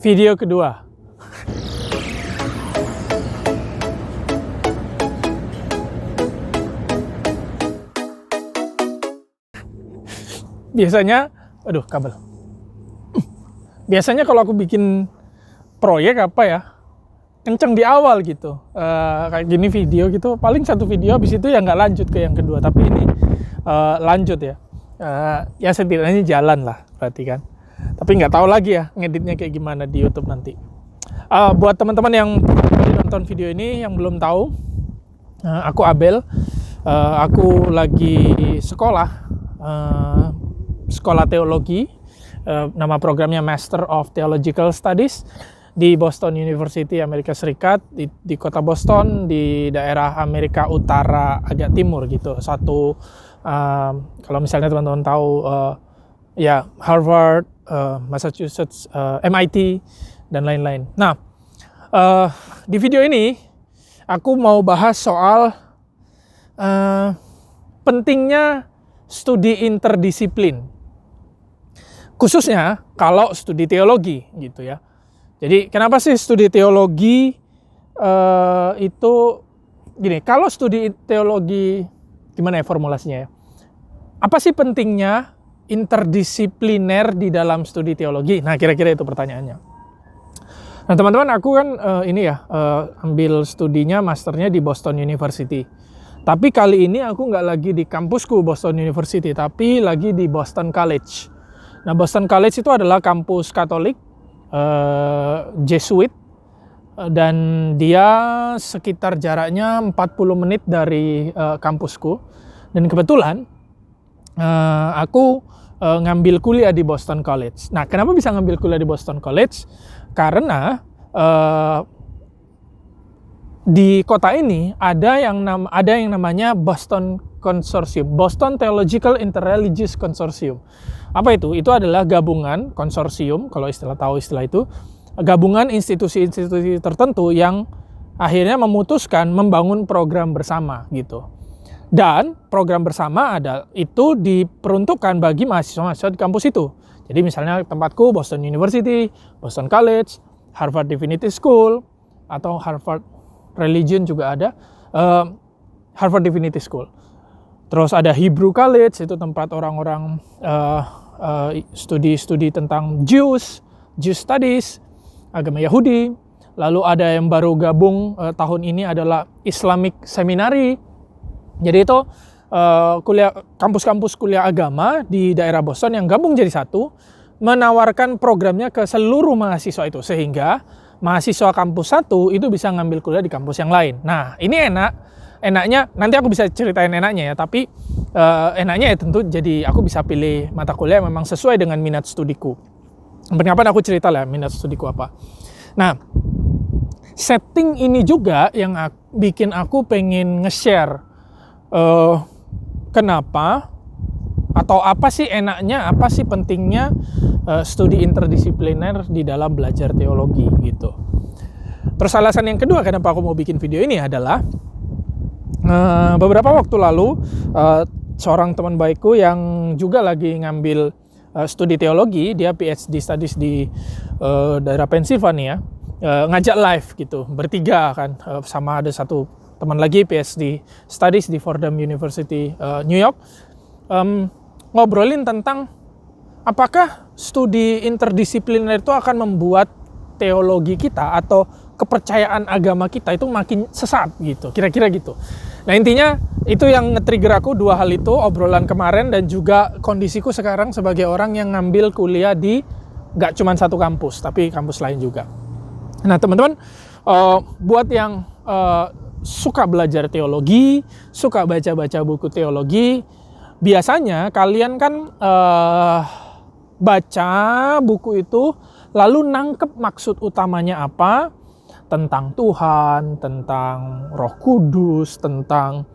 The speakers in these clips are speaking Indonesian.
Video kedua. Biasanya, kabel. Biasanya kalau aku bikin proyek kenceng di awal gitu. Kayak gini video gitu, paling satu video habis itu ya nggak lanjut ke yang kedua. Tapi ini lanjut ya. Ya setidaknya jalan lah, berarti kan. Tapi nggak tahu lagi ya ngeditnya kayak gimana di YouTube nanti. Buat teman-teman yang nonton video ini yang belum tahu, aku Abel. Aku lagi sekolah teologi. Nama programnya Master of Theological Studies di Boston University, Amerika Serikat, di kota Boston, di daerah Amerika Utara agak timur gitu. Kalau misalnya teman-teman tahu ya Harvard, Massachusetts, MIT dan lain-lain. Nah, di video ini aku mau bahas soal pentingnya studi interdisiplin, khususnya kalau studi teologi gitu ya. Jadi kenapa sih studi teologi itu gini? Kalau studi teologi gimana ya formulasinya ya? Apa sih pentingnya interdisipliner di dalam studi teologi? Nah, kira-kira itu pertanyaannya. Nah, teman-teman, aku kan ambil studinya masternya di Boston University. Tapi kali ini aku nggak lagi di kampusku Boston University, tapi lagi di Boston College. Nah, Boston College itu adalah kampus Katolik, Jesuit, dan dia sekitar jaraknya 40 menit dari kampusku. Dan kebetulan aku ngambil kuliah di Boston College. Nah, kenapa bisa ngambil kuliah di Boston College? Karena di kota ini ada yang namanya Boston Consortium, Boston Theological Interreligious Consortium. Apa itu? Itu adalah gabungan konsorsium, kalau tahu istilah itu, gabungan institusi-institusi tertentu yang akhirnya memutuskan membangun program bersama gitu. Dan program bersama itu diperuntukkan bagi mahasiswa-mahasiswa di kampus itu. Jadi misalnya tempatku Boston University, Boston College, Harvard Divinity School, atau Harvard Religion juga ada, Harvard Divinity School. Terus ada Hebrew College, itu tempat orang-orang studi tentang Jewish Studies, agama Yahudi. Lalu ada yang baru gabung tahun ini adalah Islamic Seminary. Jadi itu kampus-kampus kuliah agama di daerah Boston yang gabung jadi satu, menawarkan programnya ke seluruh mahasiswa itu, sehingga mahasiswa kampus satu itu bisa ngambil kuliah di kampus yang lain. Nah, ini enaknya nanti aku bisa ceritain enaknya ya, tapi enaknya ya tentu jadi aku bisa pilih mata kuliah yang memang sesuai dengan minat studiku. Kapan aku cerita lah minat studiku apa. Nah, setting ini juga yang bikin aku pengen nge-share kenapa atau apa sih enaknya, apa sih pentingnya studi interdisipliner di dalam belajar teologi gitu. Terus alasan yang kedua kenapa aku mau bikin video ini adalah beberapa waktu lalu seorang teman baikku yang juga lagi ngambil studi teologi, dia PhD Studies di daerah Pennsylvania, ngajak live gitu, bertiga kan, sama ada satu teman lagi PhD Studies di Fordham University, New York, ngobrolin tentang apakah studi interdisipliner itu akan membuat teologi kita atau kepercayaan agama kita itu makin sesat gitu, kira-kira gitu. Nah, intinya itu yang nge-trigger aku, dua hal itu, obrolan kemarin dan juga kondisiku sekarang sebagai orang yang ngambil kuliah di gak cuma satu kampus, tapi kampus lain juga. Nah, teman-teman, buat yang suka belajar teologi, suka baca-baca buku teologi, biasanya kalian kan baca buku itu lalu nangkep maksud utamanya apa, tentang Tuhan, tentang Roh Kudus, tentang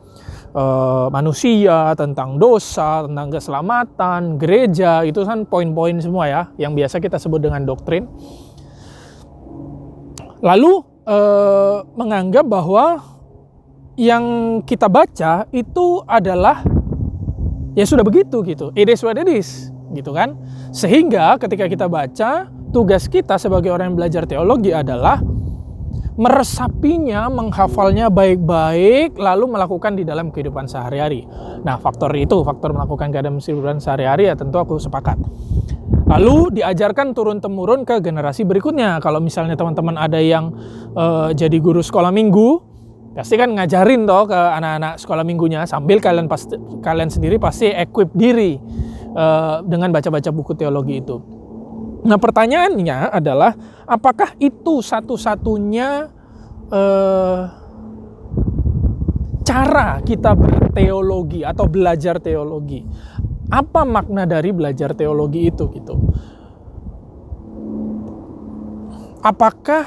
manusia, tentang dosa, tentang keselamatan, gereja, itu kan poin-poin semua ya, yang biasa kita sebut dengan doktrin. Lalu menganggap bahwa yang kita baca itu adalah ya sudah begitu gitu, it is what it is gitu kan. Sehingga ketika kita baca tugas kita sebagai orang yang belajar teologi adalah meresapinya, menghafalnya baik-baik, lalu melakukan di dalam kehidupan sehari-hari. Nah, faktor melakukan dalam kehidupan sehari-hari ya tentu aku sepakat. Lalu diajarkan turun-temurun ke generasi berikutnya. Kalau misalnya teman-teman ada yang jadi guru sekolah minggu, pasti kan ngajarin toh ke anak-anak sekolah minggunya, sambil kalian sendiri pasti equip diri dengan baca-baca buku teologi itu. Nah, pertanyaannya adalah apakah itu satu-satunya cara kita berteologi atau belajar teologi? Apa makna dari belajar teologi itu gitu? Apakah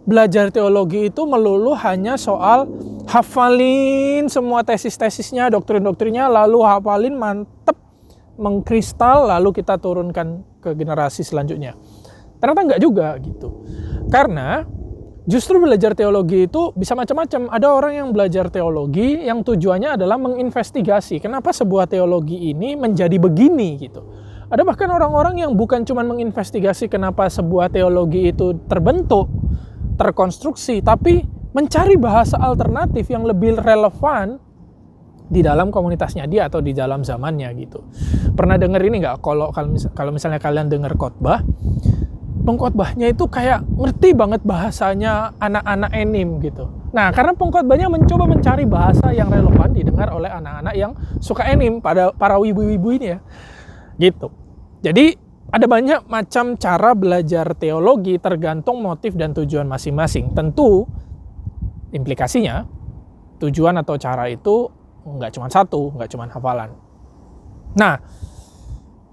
belajar teologi itu melulu hanya soal hafalin semua tesis-tesisnya, doktrin-doktrinnya, lalu hafalin mantep, mengkristal, lalu kita turunkan ke generasi selanjutnya? Ternyata enggak juga gitu. Karena justru belajar teologi itu bisa macam-macam. Ada orang yang belajar teologi yang tujuannya adalah menginvestigasi kenapa sebuah teologi ini menjadi begini gitu. Ada bahkan orang-orang yang bukan cuma menginvestigasi kenapa sebuah teologi itu terbentuk, terkonstruksi, tapi mencari bahasa alternatif yang lebih relevan di dalam komunitasnya dia atau di dalam zamannya gitu. Pernah dengar ini nggak? Kalau misalnya kalian dengar khotbah, pengkhotbahnya itu kayak ngerti banget bahasanya anak-anak enim gitu. Nah, karena pengkhotbahnya mencoba mencari bahasa yang relevan didengar oleh anak-anak yang suka enim, pada para wibu-wibu ini ya. Gitu. Jadi ada banyak macam cara belajar teologi tergantung motif dan tujuan masing-masing. Tentu implikasinya tujuan atau cara itu nggak cuma satu, nggak cuma hafalan. Nah,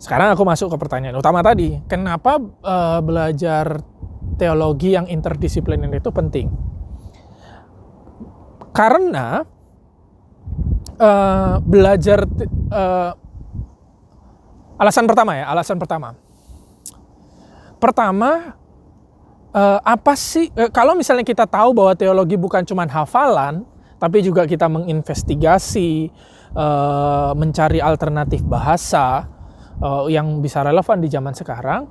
sekarang aku masuk ke pertanyaan utama tadi. Kenapa belajar teologi yang interdisipliner itu penting? Karena alasan pertama. Apa sih, kalau misalnya kita tahu bahwa teologi bukan cuma hafalan, tapi juga kita menginvestigasi, mencari alternatif bahasa yang bisa relevan di zaman sekarang,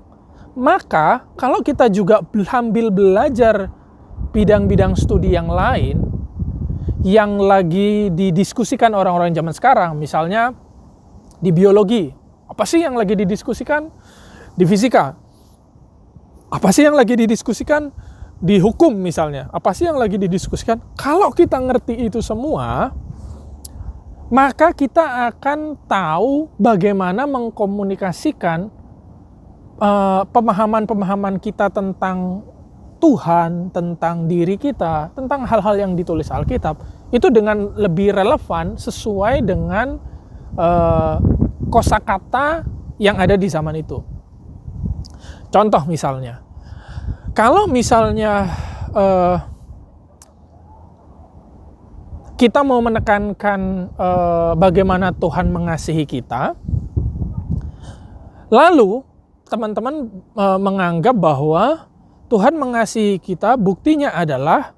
maka kalau kita juga ambil belajar bidang-bidang studi yang lain yang lagi didiskusikan orang-orang zaman sekarang, misalnya di biologi, apa sih yang lagi didiskusikan? Di fisika, apa sih yang lagi didiskusikan? Di hukum misalnya, apa sih yang lagi didiskusikan? Kalau kita ngerti itu semua, maka kita akan tahu bagaimana mengkomunikasikan pemahaman-pemahaman kita tentang Tuhan, tentang diri kita, tentang hal-hal yang ditulis Alkitab, itu dengan lebih relevan sesuai dengan kosakata yang ada di zaman itu. Contoh misalnya, kalau misalnya kita mau menekankan bagaimana Tuhan mengasihi kita, lalu teman-teman menganggap bahwa Tuhan mengasihi kita, buktinya adalah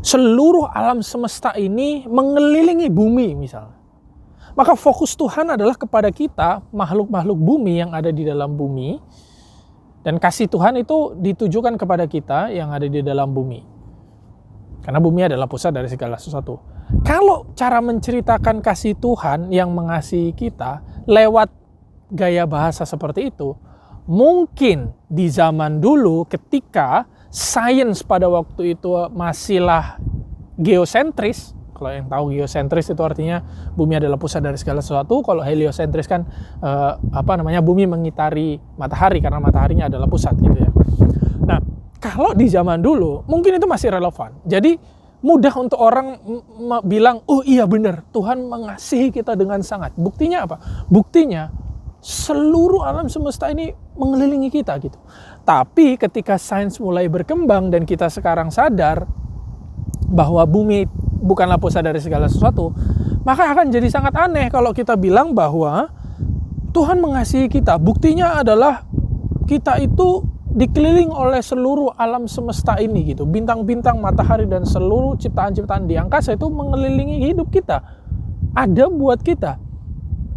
seluruh alam semesta ini mengelilingi bumi misalnya. Maka fokus Tuhan adalah kepada kita, makhluk-makhluk bumi yang ada di dalam bumi. Dan kasih Tuhan itu ditujukan kepada kita yang ada di dalam bumi. Karena bumi adalah pusat dari segala sesuatu. Kalau cara menceritakan kasih Tuhan yang mengasihi kita lewat gaya bahasa seperti itu, mungkin di zaman dulu ketika sains pada waktu itu masihlah geosentris. Kalau yang tahu geosentris itu artinya bumi adalah pusat dari segala sesuatu. Kalau heliosentris kan bumi mengitari matahari karena mataharinya adalah pusat gitu ya. Nah, kalau di zaman dulu mungkin itu masih relevan. Jadi mudah untuk orang bilang, oh iya benar, Tuhan mengasihi kita dengan sangat. Buktinya apa? Buktinya seluruh alam semesta ini mengelilingi kita gitu. Tapi ketika sains mulai berkembang dan kita sekarang sadar bahwa bumi bukanlah pusat dari segala sesuatu, maka akan jadi sangat aneh kalau kita bilang bahwa Tuhan mengasihi kita. Buktinya adalah kita itu dikeliling oleh seluruh alam semesta ini gitu. Bintang-bintang, matahari, dan seluruh ciptaan-ciptaan di angkasa itu mengelilingi hidup kita. Ada buat kita.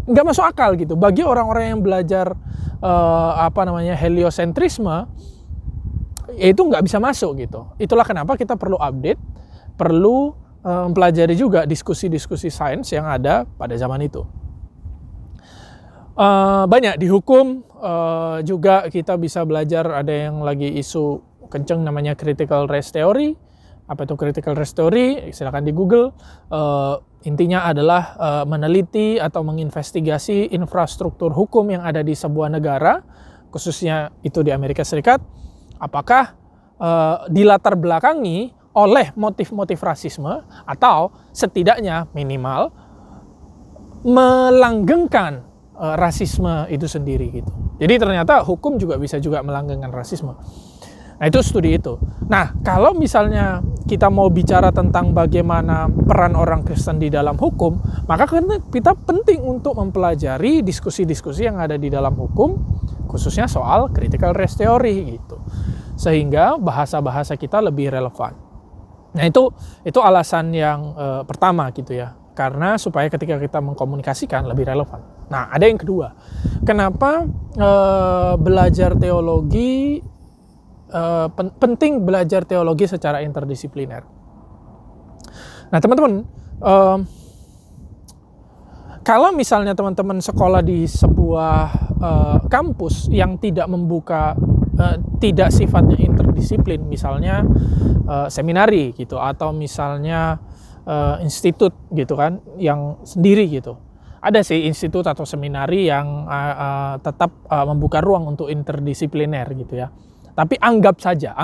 nggak masuk akal gitu. Bagi orang-orang yang belajar heliosentrisme, itu nggak bisa masuk gitu. Itulah kenapa kita perlu update, perlu mempelajari juga diskusi-diskusi sains yang ada pada zaman itu. Banyak di hukum juga kita bisa belajar, ada yang lagi isu kenceng namanya critical race theory. Apa itu critical race theory? Silakan di Google. Intinya adalah meneliti atau menginvestigasi infrastruktur hukum yang ada di sebuah negara, khususnya itu di Amerika Serikat, apakah dilatar belakangi oleh motif-motif rasisme atau setidaknya minimal melanggengkan rasisme itu sendiri gitu. Jadi ternyata hukum juga bisa juga melanggengkan rasisme. Nah, itu studi itu. Nah, kalau misalnya kita mau bicara tentang bagaimana peran orang Kristen di dalam hukum, maka kita penting untuk mempelajari diskusi-diskusi yang ada di dalam hukum, khususnya soal critical race theory gitu. Sehingga bahasa-bahasa kita lebih relevan. Nah, itu alasan yang pertama gitu ya. Karena supaya ketika kita mengkomunikasikan lebih relevan. Nah, ada yang kedua. Kenapa belajar teologi penting belajar teologi secara interdisipliner. Nah, teman-teman, kalau misalnya teman-teman sekolah di sebuah kampus yang tidak membuka, tidak sifatnya interdisiplin, misalnya seminari gitu, atau misalnya institut gitu kan, yang sendiri gitu. Ada sih institut atau seminari yang tetap membuka ruang untuk interdisipliner gitu ya. Tapi anggap saja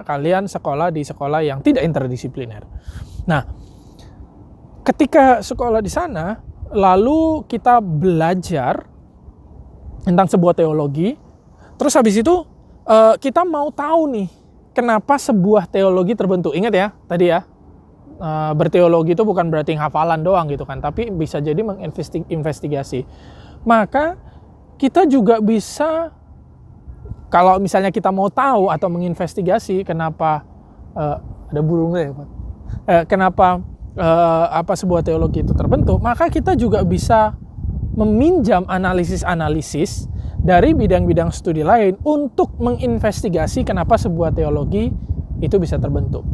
kalian sekolah di sekolah yang tidak interdisipliner. Nah, ketika sekolah di sana, lalu kita belajar tentang sebuah teologi, terus habis itu kita mau tahu nih, kenapa sebuah teologi terbentuk. Ingat ya, tadi ya, berteologi itu bukan berarti hafalan doang gitu kan, tapi bisa jadi menginvestigasi. Maka kita juga bisa, kalau misalnya kita mau tahu atau menginvestigasi kenapa ada burungnya ya Pak, kenapa sebuah teologi itu terbentuk, maka kita juga bisa meminjam analisis-analisis dari bidang-bidang studi lain untuk menginvestigasi kenapa sebuah teologi itu bisa terbentuk.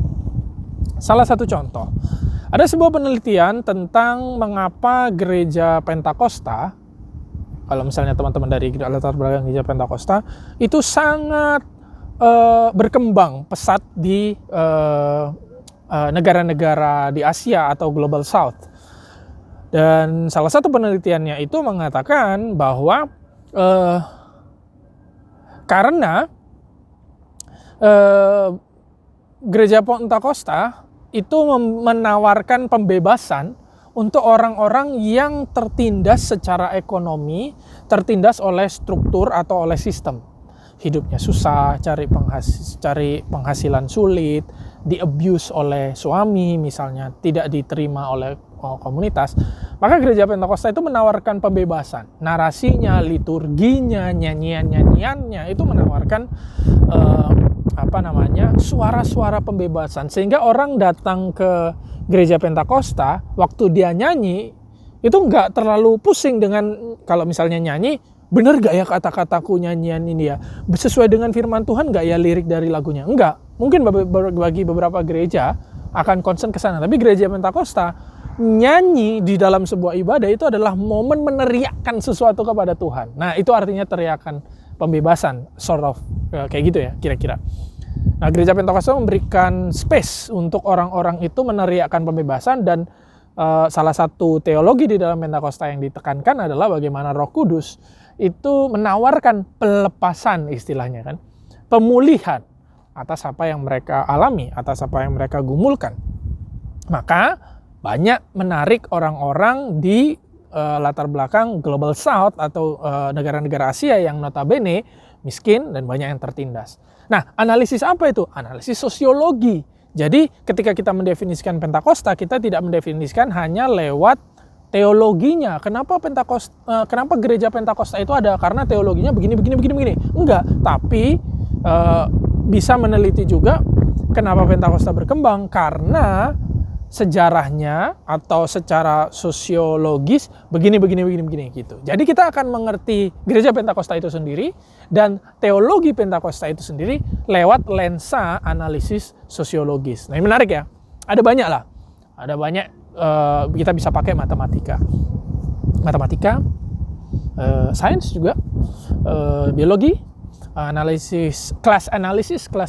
Salah satu contoh, ada sebuah penelitian tentang mengapa gereja Pentakosta, kalau misalnya teman-teman dari latar belakang gereja Pentakosta, itu sangat berkembang pesat di negara-negara di Asia atau Global South. Dan salah satu penelitiannya itu mengatakan bahwa karena gereja Pentakosta itu menawarkan pembebasan untuk orang-orang yang tertindas secara ekonomi, tertindas oleh struktur atau oleh sistem. Hidupnya susah, cari penghasilan sulit, di-abuse oleh suami misalnya, tidak diterima oleh komunitas. Maka gereja Pentakosta itu menawarkan pembebasan. Narasinya, liturginya, nyanyian-nyanyiannya itu menawarkan suara-suara pembebasan. Sehingga orang datang ke gereja Pentakosta, waktu dia nyanyi, itu nggak terlalu pusing dengan, kalau misalnya nyanyi, bener gak ya kata-kataku nyanyian ini ya? Sesuai dengan firman Tuhan gak ya lirik dari lagunya? Enggak. Mungkin bagi beberapa gereja akan concern ke sana. Tapi gereja Pentakosta, nyanyi di dalam sebuah ibadah itu adalah momen meneriakkan sesuatu kepada Tuhan. Nah, itu artinya teriakan pembebasan, sort of, kayak gitu ya, kira-kira. Nah, gereja Pentakosta memberikan space untuk orang-orang itu meneriakkan pembebasan, dan salah satu teologi di dalam Pentakosta yang ditekankan adalah bagaimana Roh Kudus itu menawarkan pelepasan, istilahnya kan, pemulihan atas apa yang mereka alami, atas apa yang mereka gumulkan. Maka banyak menarik orang-orang di latar belakang Global South atau negara-negara Asia yang notabene miskin dan banyak yang tertindas. Nah, analisis apa itu? Analisis sosiologi. Jadi ketika kita mendefinisikan Pentakosta, kita tidak mendefinisikan hanya lewat teologinya. Kenapa gereja Pentakosta itu ada? Karena teologinya begini. Enggak, tapi bisa meneliti juga kenapa Pentakosta berkembang, karena sejarahnya atau secara sosiologis begini gitu. Jadi kita akan mengerti gereja Pentakosta itu sendiri dan teologi Pentakosta itu sendiri lewat lensa analisis sosiologis. Nah, ini menarik ya. Ada banyak lah. Ada banyak kita bisa pakai matematika, sains juga, biologi, kelas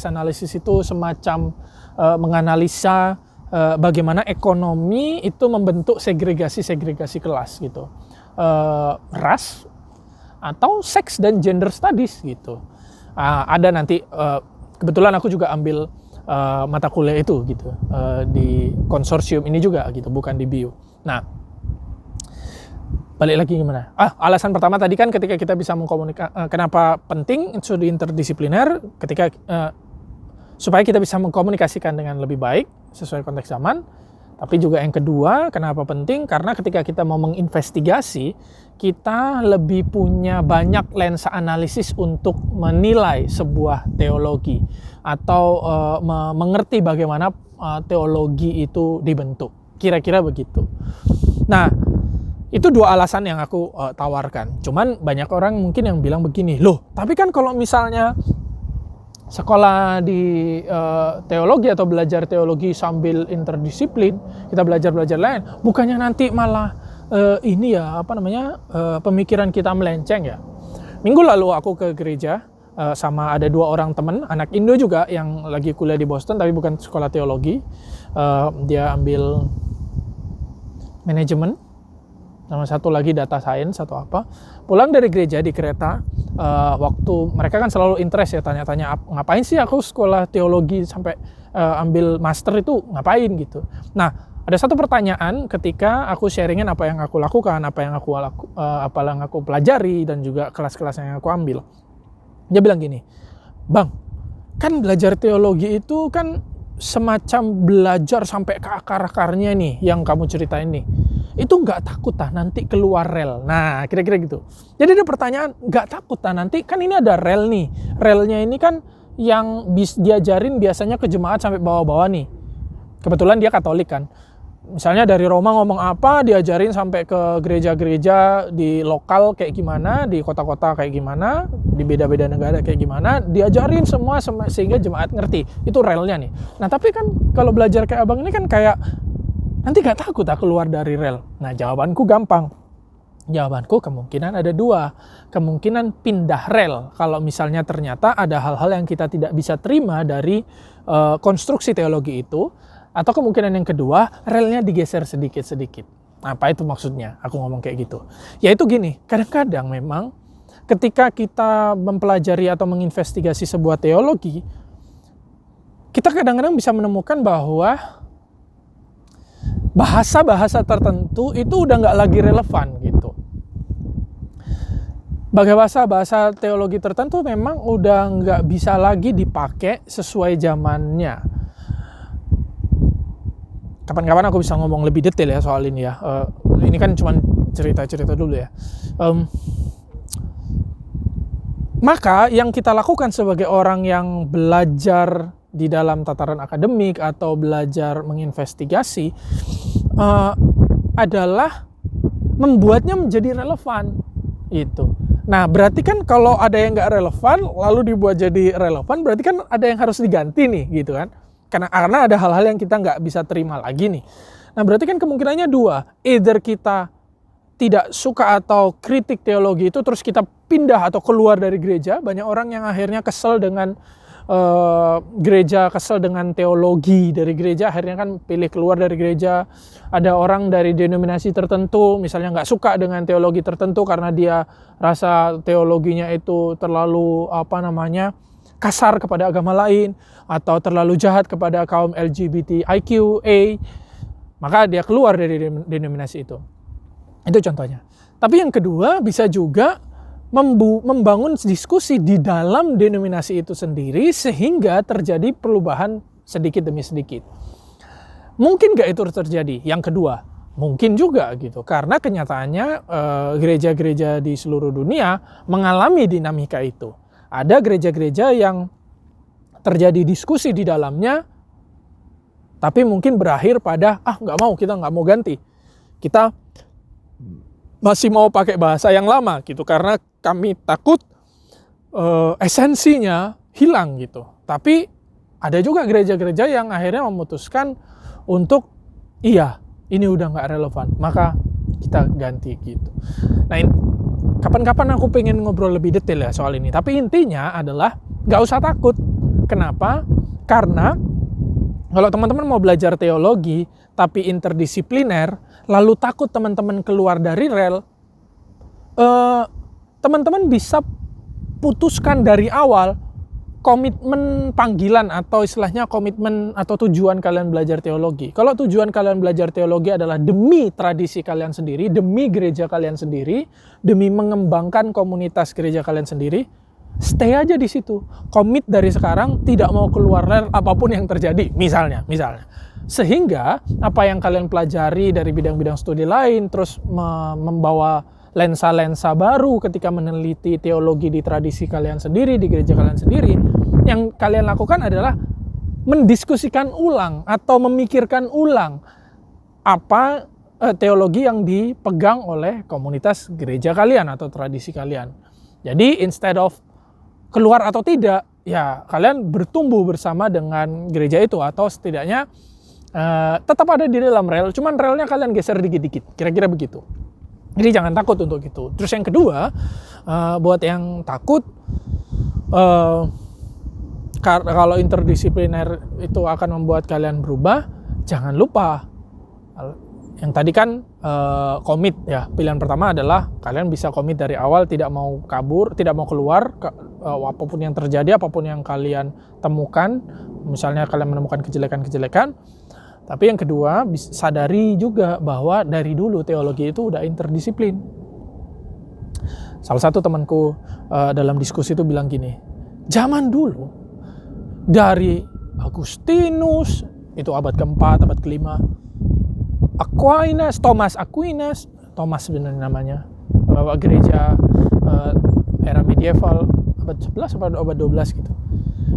analisis itu semacam menganalisa bagaimana ekonomi itu membentuk segregasi kelas gitu, ras atau seks dan gender studies gitu. Ada nanti kebetulan aku juga ambil mata kuliah itu gitu, di konsorsium ini juga gitu, bukan di bio. Nah, balik lagi gimana? Alasan pertama tadi kan ketika kita bisa kenapa penting studi interdisipliner ketika supaya kita bisa mengkomunikasikan dengan lebih baik sesuai konteks zaman. Tapi juga yang kedua, kenapa penting? Karena ketika kita mau menginvestigasi, kita lebih punya banyak lensa analisis untuk menilai sebuah teologi atau mengerti bagaimana teologi itu dibentuk. Kira-kira begitu. Nah, itu dua alasan yang aku tawarkan. Cuman banyak orang mungkin yang bilang begini, loh, tapi kan kalau misalnya sekolah di teologi atau belajar teologi sambil interdisiplin, kita belajar lain, bukannya nanti malah pemikiran kita melenceng ya. Minggu lalu aku ke gereja sama ada 2 orang teman, anak Indo juga yang lagi kuliah di Boston tapi bukan sekolah teologi. Dia ambil manajemen, sama satu lagi data science atau apa. Pulang dari gereja di kereta, waktu mereka kan selalu interest ya, tanya-tanya ngapain sih aku sekolah teologi sampai ambil master itu ngapain gitu. Nah, ada satu pertanyaan ketika aku sharingin apa yang aku lakukan, apa yang aku pelajari dan juga kelas-kelas yang aku ambil. Dia bilang gini, "Bang, kan belajar teologi itu kan semacam belajar sampai ke akar-akarnya nih yang kamu ceritain nih. Itu nggak takut nanti keluar rel?" Nah, kira-kira gitu. Jadi ada pertanyaan, nggak takut nanti kan ini ada rel nih. Relnya ini kan yang diajarin biasanya ke jemaat sampai bawah-bawah nih. Kebetulan dia Katolik kan. Misalnya dari Roma ngomong apa, diajarin sampai ke gereja-gereja di lokal kayak gimana, di kota-kota kayak gimana, di beda-beda negara kayak gimana, diajarin semua sehingga jemaat ngerti. Itu relnya nih. Nah, tapi kan kalau belajar kayak abang ini kan kayak nanti gak takut keluar dari rel. Nah, jawabanku gampang. Jawabanku kemungkinan ada 2. Kemungkinan pindah rel kalau misalnya ternyata ada hal-hal yang kita tidak bisa terima dari konstruksi teologi itu. Atau kemungkinan yang kedua, relnya digeser sedikit-sedikit. Apa itu maksudnya? Aku ngomong kayak gitu. Yaitu gini, kadang-kadang memang ketika kita mempelajari atau menginvestigasi sebuah teologi, kita kadang-kadang bisa menemukan bahwa bahasa-bahasa tertentu itu udah nggak lagi relevan gitu. Bahasa teologi tertentu memang udah nggak bisa lagi dipakai sesuai zamannya. Kapan-kapan aku bisa ngomong lebih detail ya soal ini ya. Ini kan cuma cerita-cerita dulu ya. Maka yang kita lakukan sebagai orang yang belajar di dalam tataran akademik atau belajar menginvestigasi adalah membuatnya menjadi relevan gitu. Nah, berarti kan kalau ada yang nggak relevan lalu dibuat jadi relevan, berarti kan ada yang harus diganti nih gitu kan. Karena ada hal-hal yang kita nggak bisa terima lagi nih. Nah, berarti kan kemungkinannya 2. Either kita tidak suka atau kritik teologi itu terus kita pindah atau keluar dari gereja. Banyak orang yang akhirnya kesel dengan gereja, kesel dengan teologi dari gereja, akhirnya kan pilih keluar dari gereja. Ada orang dari denominasi tertentu misalnya nggak suka dengan teologi tertentu karena dia rasa teologinya itu terlalu kasar kepada agama lain atau terlalu jahat kepada kaum LGBTIQA, maka dia keluar dari denominasi itu. Itu contohnya. Tapi yang kedua bisa juga membangun diskusi di dalam denominasi itu sendiri sehingga terjadi perubahan sedikit demi sedikit. Mungkin nggak itu terjadi? Yang kedua, mungkin juga gitu. Karena kenyataannya gereja-gereja di seluruh dunia mengalami dinamika itu. Ada gereja-gereja yang terjadi diskusi di dalamnya Tapi mungkin berakhir pada, kita nggak mau ganti. Kita masih mau pakai bahasa yang lama gitu, karena kami takut esensinya hilang gitu. Tapi ada juga gereja-gereja yang akhirnya memutuskan untuk, ini udah nggak relevan, maka kita ganti gitu. Nah, kapan-kapan aku pengen ngobrol lebih detail ya soal ini. Tapi intinya adalah nggak usah takut. Kenapa? Karena kalau teman-teman mau belajar teologi tapi interdisipliner, lalu takut teman-teman keluar dari rel, teman-teman bisa putuskan dari awal komitmen panggilan atau istilahnya komitmen atau tujuan kalian belajar teologi. Kalau tujuan kalian belajar teologi adalah demi tradisi kalian sendiri, demi gereja kalian sendiri, demi mengembangkan komunitas gereja kalian sendiri, stay aja di situ. Komit dari sekarang, tidak mau keluar rel apapun yang terjadi, misalnya. Sehingga apa yang kalian pelajari dari bidang-bidang studi lain, terus membawa lensa-lensa baru ketika meneliti teologi di tradisi kalian sendiri, di gereja kalian sendiri, yang kalian lakukan adalah mendiskusikan ulang atau memikirkan ulang apa teologi yang dipegang oleh komunitas gereja kalian atau tradisi kalian. Jadi instead of keluar atau tidak, ya kalian bertumbuh bersama dengan gereja itu, atau setidaknya tetap ada di dalam rel, cuman relnya kalian geser dikit-dikit, kira-kira begitu. Jadi jangan takut untuk itu. Terus yang kedua, buat yang takut, kalau interdisipliner itu akan membuat kalian berubah, jangan lupa yang tadi kan komit ya. Pilihan pertama adalah kalian bisa komit dari awal, tidak mau kabur, tidak mau keluar, apapun yang terjadi, apapun yang kalian temukan, misalnya kalian menemukan kejelekan-kejelekan. Tapi yang kedua, sadari juga bahwa dari dulu teologi itu udah interdisiplin. Salah satu temanku dalam diskusi itu bilang gini, zaman dulu dari Agustinus, itu abad ke-4, abad ke-5, Thomas Aquinas sebenarnya namanya, gereja era medieval, abad 11 atau abad 12 gitu.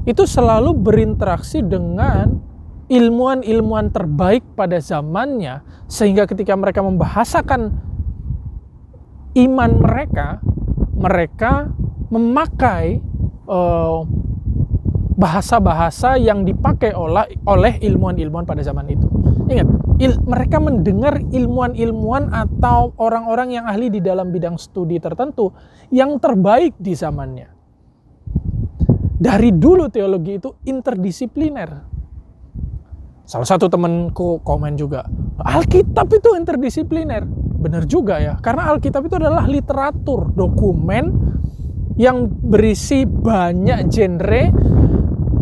Itu selalu berinteraksi dengan ilmuwan-ilmuwan terbaik pada zamannya, sehingga ketika mereka membahasakan iman mereka memakai bahasa-bahasa yang dipakai oleh ilmuwan-ilmuwan pada zaman itu. Ingat, mereka mendengar ilmuwan-ilmuwan atau orang-orang yang ahli di dalam bidang studi tertentu yang terbaik di zamannya. Dari dulu teologi itu interdisipliner. Salah satu temanku komen juga, Alkitab itu interdisipliner. Benar juga ya, karena Alkitab itu adalah literatur, dokumen yang berisi banyak genre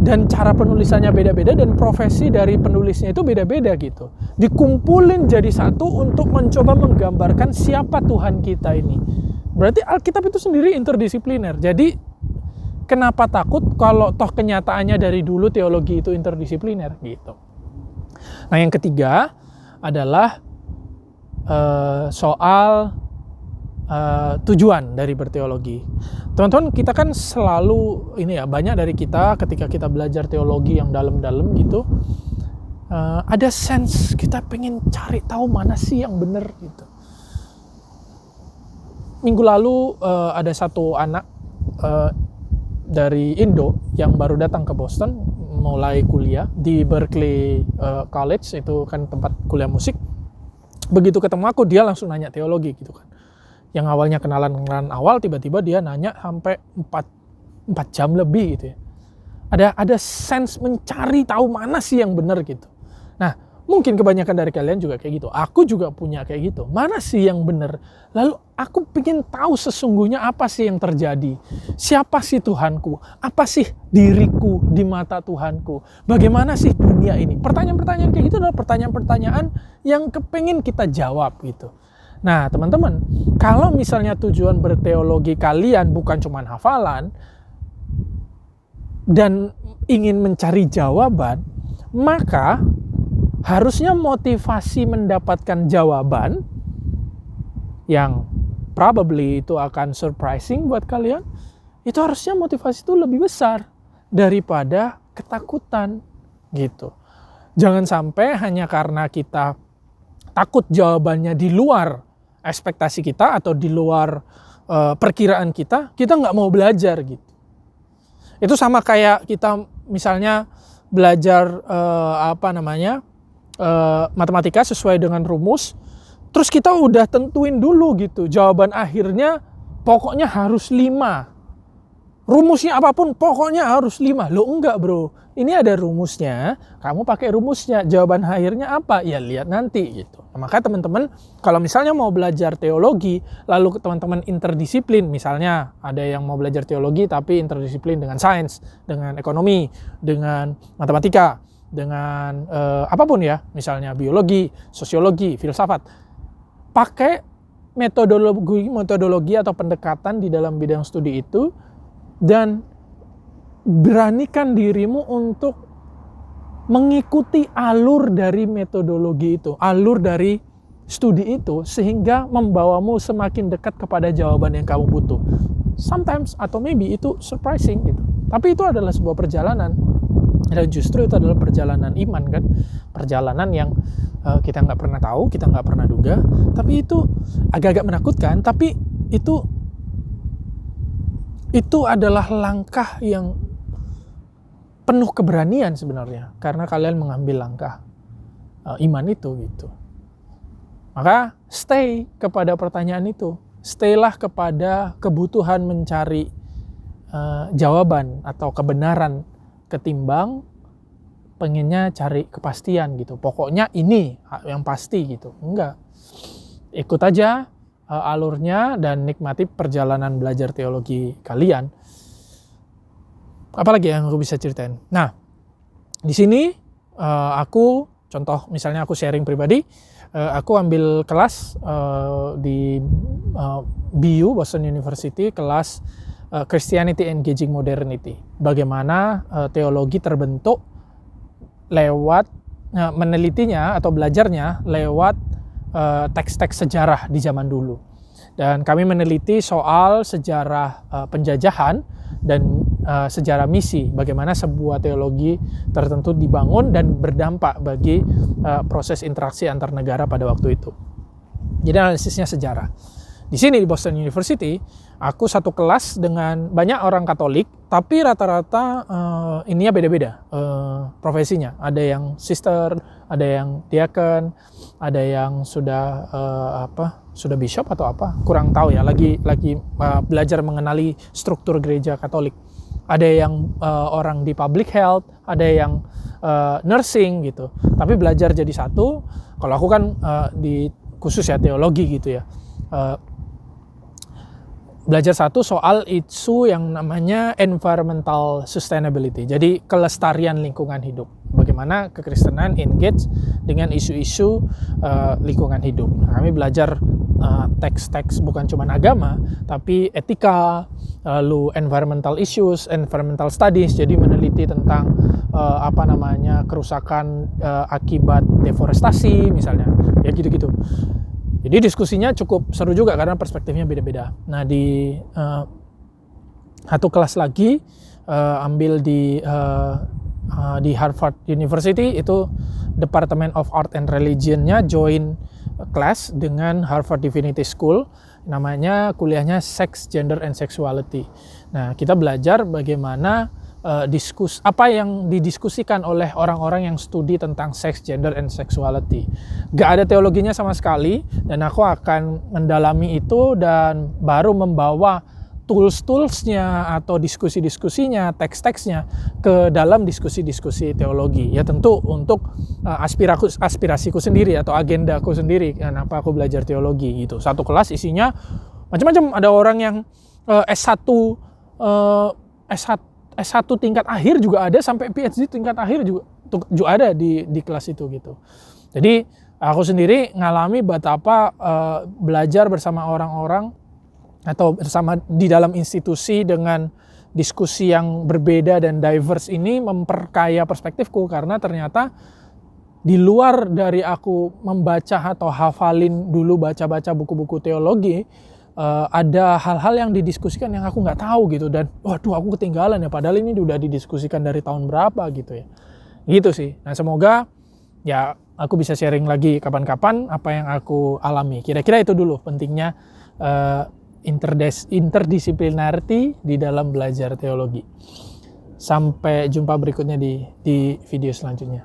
dan cara penulisannya beda-beda dan profesi dari penulisnya itu beda-beda gitu. Dikumpulin jadi satu untuk mencoba menggambarkan siapa Tuhan kita ini. Berarti Alkitab itu sendiri interdisipliner. Jadi kenapa takut kalau toh kenyataannya dari dulu teologi itu interdisipliner gitu. Nah, yang ketiga adalah soal tujuan dari berteologi. Teman-teman, kita kan selalu banyak dari kita ketika kita belajar teologi yang dalam-dalam gitu, ada sense kita pengen cari tahu mana sih yang benar gitu. Minggu lalu ada satu anak dari Indo yang baru datang ke Boston mulai kuliah di Berklee College, itu kan tempat kuliah musik. Begitu ketemu aku, dia langsung nanya teologi gitu kan. Yang awalnya kenalan awal, tiba-tiba dia nanya sampai 4 jam lebih gitu ya. Ada sense mencari tahu mana sih yang benar gitu. Nah, mungkin kebanyakan dari kalian juga kayak gitu. Aku juga punya kayak gitu. Mana sih yang benar? Lalu aku pengen tahu sesungguhnya apa sih yang terjadi. Siapa sih Tuhanku? Apa sih diriku di mata Tuhanku? Bagaimana sih dunia ini? Pertanyaan-pertanyaan kayak gitu adalah pertanyaan-pertanyaan yang kepengen kita jawab gitu. Nah, teman-teman, kalau misalnya tujuan berteologi kalian bukan cuma hafalan dan ingin mencari jawaban, maka harusnya motivasi mendapatkan jawaban yang probably itu akan surprising buat kalian, itu harusnya motivasi itu lebih besar daripada ketakutan gitu. Jangan sampai hanya karena kita takut jawabannya di luar ekspektasi kita atau di luar perkiraan kita nggak mau belajar gitu. Itu sama kayak kita misalnya belajar matematika sesuai dengan rumus, terus kita udah tentuin dulu gitu, jawaban akhirnya pokoknya harus 5. Rumusnya apapun pokoknya harus 5. Loh enggak bro, ini ada rumusnya, kamu pakai rumusnya, jawaban akhirnya apa? Ya lihat nanti gitu. Nah, maka teman-teman kalau misalnya mau belajar teologi, lalu teman-teman interdisiplin, misalnya ada yang mau belajar teologi tapi interdisiplin dengan sains, dengan ekonomi, dengan matematika, dengan apapun ya, misalnya biologi, sosiologi, filsafat, pakai metodologi atau pendekatan di dalam bidang studi itu, dan beranikan dirimu untuk mengikuti alur dari metodologi itu, alur dari studi itu, sehingga membawamu semakin dekat kepada jawaban yang kamu butuh. Sometimes atau maybe itu surprising gitu, tapi itu adalah sebuah perjalanan, dan justru itu adalah perjalanan iman kan, perjalanan yang kita nggak pernah tahu, kita nggak pernah duga, tapi itu agak-agak menakutkan, tapi itu adalah langkah yang penuh keberanian sebenarnya, karena kalian mengambil langkah iman itu gitu. Maka stay kepada pertanyaan itu, staylah kepada kebutuhan mencari jawaban atau kebenaran ketimbang pengennya cari kepastian gitu. Pokoknya ini yang pasti gitu. Enggak. Ikut aja alurnya dan nikmati perjalanan belajar teologi kalian. Apalagi yang aku bisa ceritain? Nah, di sini aku contoh misalnya aku sharing pribadi, aku ambil kelas di BU Boston University, kelas Christianity Engaging Modernity. Bagaimana teologi terbentuk lewat menelitinya atau belajarnya lewat teks-teks sejarah di zaman dulu. Dan kami meneliti soal sejarah penjajahan dan sejarah misi, bagaimana sebuah teologi tertentu dibangun dan berdampak bagi proses interaksi antar negara pada waktu itu. Jadi analisisnya sejarah. Di sini di Boston University, aku satu kelas dengan banyak orang Katolik, tapi rata-rata ininya beda-beda profesinya. Ada yang sister, ada yang diakon, ada yang sudah sudah bishop atau apa, kurang tahu ya. Lagi belajar mengenali struktur gereja Katolik. Ada yang orang di public health, ada yang nursing gitu. Tapi belajar jadi satu. Kalau aku kan di khusus ya teologi gitu ya. Belajar satu soal isu yang namanya environmental sustainability. Jadi kelestarian lingkungan hidup. Bagaimana kekristenan engage dengan isu-isu lingkungan hidup. Nah, kami belajar teks-teks bukan cuma agama, tapi etika, lalu environmental issues, environmental studies. Jadi meneliti tentang kerusakan akibat deforestasi misalnya. Ya gitu-gitu. Jadi diskusinya cukup seru juga karena perspektifnya beda-beda. Nah di satu kelas lagi ambil di Harvard University, itu Department of Art and Religion-nya join class dengan Harvard Divinity School, namanya kuliahnya Sex, Gender, and Sexuality. Nah kita belajar bagaimana apa yang didiskusikan oleh orang-orang yang studi tentang sex, gender, and sexuality. Gak ada teologinya sama sekali, dan aku akan mendalami itu dan baru membawa tools-toolsnya atau diskusi-diskusinya, teks-teksnya ke dalam diskusi-diskusi teologi. Ya tentu untuk aspirasiku sendiri atau agendaku sendiri, kenapa aku belajar teologi gitu. Satu kelas isinya macam-macam, ada orang yang S1 tingkat akhir juga ada, sampai PhD tingkat akhir juga ada di kelas itu gitu. Jadi aku sendiri ngalami betapa belajar bersama orang-orang atau bersama di dalam institusi dengan diskusi yang berbeda dan diverse ini memperkaya perspektifku, karena ternyata di luar dari aku membaca atau hafalin dulu baca-baca buku-buku teologi, ada hal-hal yang didiskusikan yang aku nggak tahu gitu, dan waduh aku ketinggalan ya, padahal ini udah didiskusikan dari tahun berapa gitu ya, gitu sih. Nah semoga ya aku bisa sharing lagi kapan-kapan apa yang aku alami. Kira-kira itu dulu pentingnya interdisciplinarity di dalam belajar teologi. Sampai jumpa berikutnya di video selanjutnya.